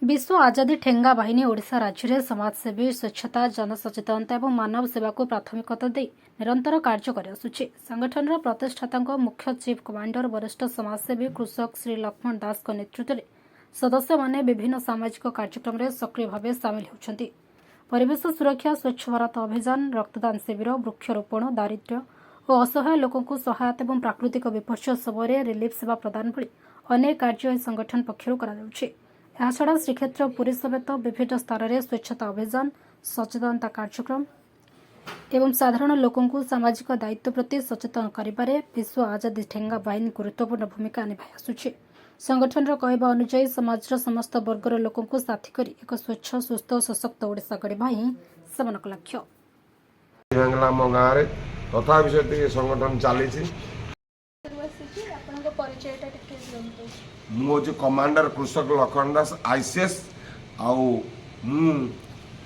विश्व आजादी ठेंगा बाहिनी ओडिशा राज्य में समाजसेवी स्वच्छता जनसचेतनता और मानव सेवा को प्राथमिकता दे निरंतर कार्य कर आसुछि। संगठन प्रतिष्ठाता मुख्य चीफ कमांडर वरिष्ठ समाजसेवी कृषक श्री लक्ष्मण दास नेतृत्व में सदस्य माने विभिन्न सामाजिक कार्यक्रम में सक्रिय भाव सामिल होती। परिवेश सुरक्षा, स्वच्छ भारत अभियान, रक्तदान शिविर, वृक्षरोपण, दारिद्र्य और असहाय लोकों सहायता और प्राकृतिक विपर्य समय रिलीफ सेवा प्रदान भली अनेक कार्य संगठन पक्षर छड़ा श्रीक्षेत्र पुरी समेत विभिन्न स्थान में स्वच्छता अभियान, सचेतनता कार्यक्रम एवं साधारण लोकों सामाजिक दायित्व प्रति सचेतन करिबारे विश्व आजादी ठेंगा बाहिनी गुरुत्वपूर्ण भूमिका निभाई आसुछि। संगठन कहवा अनुसार समाजर समस्त वर्गर लोकों साथी करी एक स्वच्छ, सुस्थ और सशक्त ओडिशा गढ़ा ही सेमानक लक्ष्य। तथा विषय संगठन चली मुझे कमांडर कृषक लक्ष्मण दास आईसीएस आउ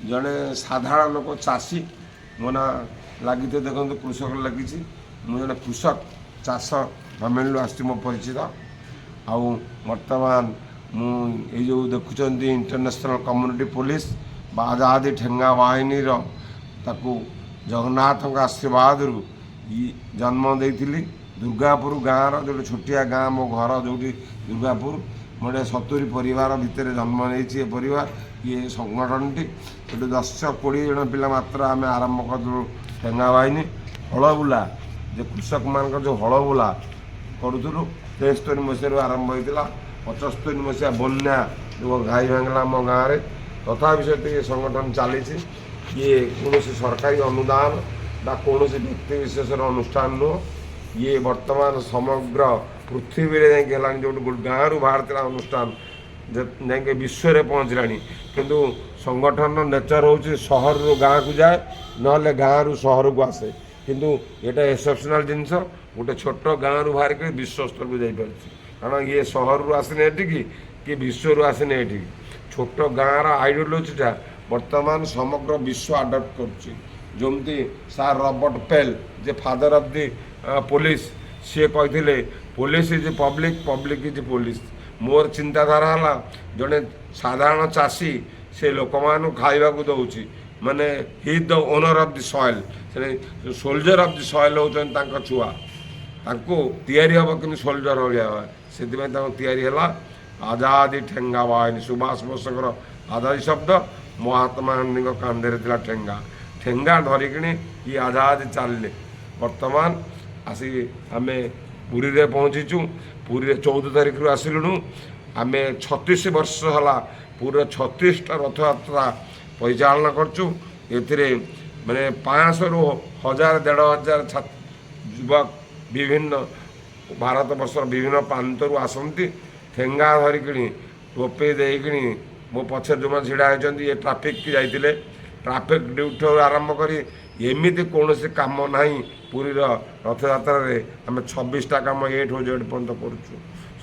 जड़े साधारण लोक चाषी मो ना लगी देखो कृषक लगी मुझे कृषक चाष फैमिली आस परिचित आउ बर्तमान मुझे जो देखुं इंटरनेशनल कम्युनिटी पुलिस आजादी ठेंगा बाहिनी जगन्नाथ आशीर्वाद जन्म देती दुर्गापुर गाँव जो छोटिया गाँ मो घर जो दुर्गापुर मोटे 70 परिवार भितर जन्म नहीं परिवार ये संगठन टी 10-20 जन पिला मात्र आम आरंभ करूँ ठेंगा बाहिनी हल बुला जो कृषक मान जो हल बुला करूँ 73 मसीह आरंभ होता 75 मसीहा बन्या जो घाई भांगला आम गाँव में तथा विषय ये संगठन चली ये कौन सरकारी अनुदान बा कौन व्यक्ति विशेष अनुष्ठान नुह ये वर्तमान समग्र पृथ्वी में जो गाँव बाहर अनुष्ठान जाके विश्व में पहुँचला किंतु संगठन नेचर हूँ सहर रू गाँव को जाए ना गाँव रू सहर को आसे किंतु ये एक्सेप्शनल जिनस गोटे छोट गाँव रू बाहर के विश्व स्तर को जापर कारण ये सहर रू आसने कि विश्व रू आसने ये छोट गाँव आइडियोलोजीटा वर्तमान समग्र विश्व आडप्ट करमती सार रॉबर्ट पेल जे फादर ऑफ दी पुलिस सी कहते police is public, public is police. मोर चिंताधारा है जड़े साधारण चाषी से लोक मान खावा दौर माने ही the owner of the soil से सोल्जर ऑफ द सॉइल होता छुआ तैयारी हम कि सोल्जर भाया से आजादी ठेंगा बाहिनी सुभाष बोसकर आजादी शब्द महात्मा गांधी कांधे ठेंगा ठेंगा धरिकी ये आजादी चलने वर्तमान आसी आम पुरी रे पहुँचीचु पुरी 14 तारीख रू आसिलुणु आम 36 वर्ष है पूरा 36टा रथ यात्रा परिचालना करचु एथिरे माने 500 रू 1000-1500 युवक विभिन्न भारत वर्ष विभिन्न प्रांतरू आसती ठेंगा धरिकी टोपे देकिनी मो पछे जो मैं ढड़ा होती ये ट्राफिक की जाते ट्राफिक ड्यूटी आरंभ करी एमती कौन काम ना पुरी रथ यात्रा आम 26टा काम A to Z पर्यटन करुँ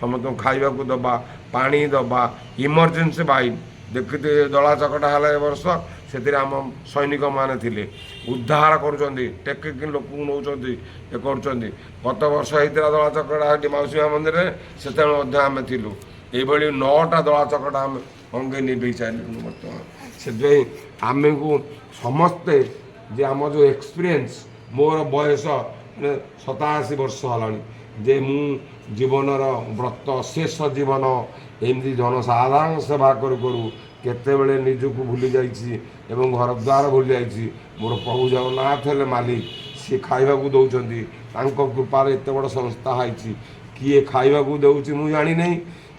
समस्त खावा दबा पानी दबा इमरजेन्सी बाइन देखते दला चकटा है वर्ष से आम सैनिक मैंने थे उद्धार करेकिंग लोक नौ कर गत वर्ष होता दला चकटा मौसी मंदिर से आम थिलु ये 9टा दला चकटा आम अंगे निभे चलू बर्तमान से आम को समस्ते जे आम जो एक्सपीरियंस मोर बयस 87 वर्ष है मु जीवनर व्रत शेष जीवन एमती जनसाधारण सेवा करू करू केतेबेले निजको भूली जाइछि एवं घर द्वार भूली जाइछि मोर प्रभु जगन्नाथ हेले मालिक सी खाइबा को दौरान तांको कृपार एत बड़ संस्था होइछि किए खाइबा को दउछि मु जानि नै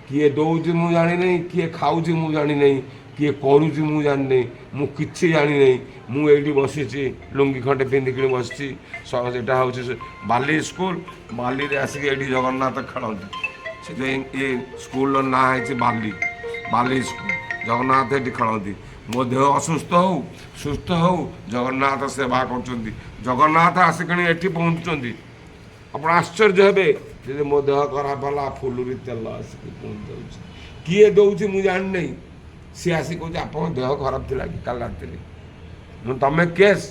किए दउछि मु जानि नै किए खाउछि मु जानि नै किए करुछि मु जानि नै मु किछि जानि नै मु एठी बसिछि लुंगी खंडे पिंधिकी बसिछि एटा हଉଛି बाली स्कूल बाली रे आसिक एठी जगन्नाथ खेलती से ये स्कूल ना है बाली बाली स्कूल जगन्नाथ एठी खेलती मो देह असुस्थ हो सुस्थ हो जगन्नाथ सेवा कर जगन्नाथ आसिक एठी पहुँचुंट आप आश्चर्य हे जे मो देह खराब है फुलुरी तेल आसिक पहुँच किए दौर मुझे जानी नहीं सी आसी कह आप देह खराब थी कि काल रात तुम केस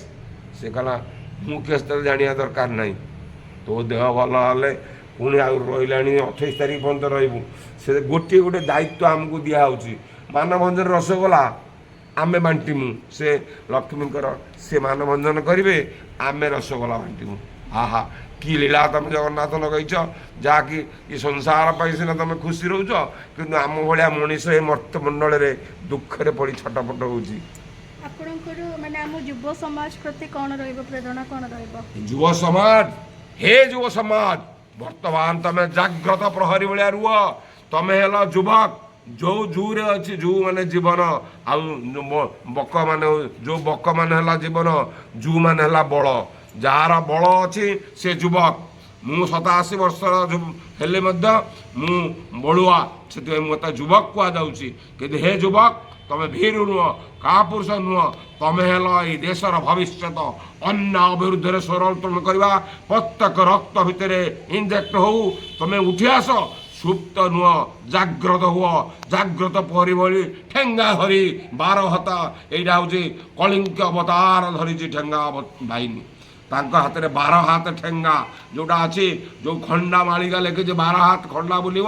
से कहला मु केस तो जाना दरकार ना तो देह भल हेल्ले पुणी आ रहा 28 तारीख पर्यटन रू से गोटे गोटे दायित्व आमको दिखाऊँगी ମାନଭଞ୍ଜନ ରସଗୋଲା ଆମେ ବାଣ୍ଟିମୁ, ସେ ଲକ୍ଷ୍ମୀଙ୍କର ସେ ମାନଭଞ୍ଜନ କରିବେ, ଆମେ ରସଗୋଲା ବାଣ୍ଟିମୁ। ଆହା କି ଲୀଳା ତମେ ଜଗନ୍ନାଥ ଲଗେଇଛ, ଯାହାକି ଏ ସଂସାର ପାଇଁ ସିନା ତମେ ଖୁସି ରହୁଛ, କିନ୍ତୁ ଆମ ଭଳିଆ ମଣିଷ ଏ ମର୍ତ୍ତମଣ୍ଡଳରେ ଦୁଃଖରେ ପଡ଼ି ଛଟପଟ ହେଉଛି। ଆପଣଙ୍କର ମାନେ ଆମ ଯୁବ ସମାଜ ପ୍ରତି କ'ଣ ରହିବ, ପ୍ରେରଣା କ'ଣ ରହିବ? ଯୁବ ସମାଜ, ହେ ଯୁବ ସମାଜ, ବର୍ତ୍ତମାନ ତମେ ଜାଗ୍ରତ ପ୍ରହରୀ ଭଳିଆ ରୁହ। ତମେ ହେଲ ଯୁବକ, ଯୋଉ ଜୁରେ ଅଛି ଜୁ ମାନେ ଜୀବନ, ଆଉ ବକ ମାନେ ଯୋଉ ବକ ମାନେ ହେଲା ଜୀବନ, ଜୁ ମାନେ ହେଲା ବଳ। ଯାହାର ବଳ ଅଛି ସେ ଯୁବକ। ମୁଁ 87 ବର୍ଷର ହେଲେ ମଧ୍ୟ ମୁଁ ବଳୁଆ, ସେଥିପାଇଁ ମୋତେ ଯୁବକ କୁହାଯାଉଛି। କିନ୍ତୁ ହେ ଯୁବକ, ତମେ ଭୀରୁ ନୁହଁ, କାପୁରୁଷ ନୁହଁ, ତମେ ହେଲ ଏଇ ଦେଶର ଭବିଷ୍ୟତ। ଅନ୍ୟାୟ ବିରୁଦ୍ଧରେ ସ୍ୱର ଉତ୍ତୋଳନ କରିବା, ପ୍ରତ୍ୟେକ ରକ୍ତ ଭିତରେ ଇଞ୍ଜେକ୍ଟ ହଉ, ତମେ ଉଠି ଆସ, ସୁପ୍ତ ନୁହଁ, ଜାଗ୍ରତ ହୁଅ। ଜାଗ୍ରତ ପରି ଭଳି ଠେଙ୍ଗା ଧରି 12 ହାତ, ଏଇଟା ହେଉଛି କଳିଙ୍ଗ ଅବତାର ଧରିଛି ଠେଙ୍ଗା ବାହିନୀ। ତାଙ୍କ ହାତରେ 12 ହାତ ଠେଙ୍ଗା ଯେଉଁଟା ଅଛି, ଯେଉଁ ଖଣ୍ଡା ମାଳିକା ଲେଖିଛି 12 ହାତ ଖଣ୍ଡା ବୁଲିବ,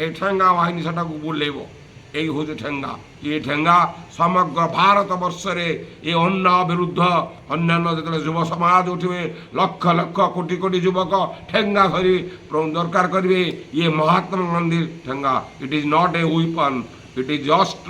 ଏ ଠେଙ୍ଗା ବାହିନୀ ସେଟାକୁ ବୁଲେଇବ। এই হচ্ছে ঠেঙ্গা। এই ঠেঙ্গা সমগ্র ভারত বর্ষরে এই অন্যায় বিরুদ্ধ অন্যান্য যেতবে যুব সমাজ উঠবে, লক্ষ লক্ষ কোটি কোটি যুবক ঠেঙ্গা ধরি দরকার করবে। ইয়ে মহাত্মা গান্ধীর ঠেঙ্গা। It is not a weapon, it is just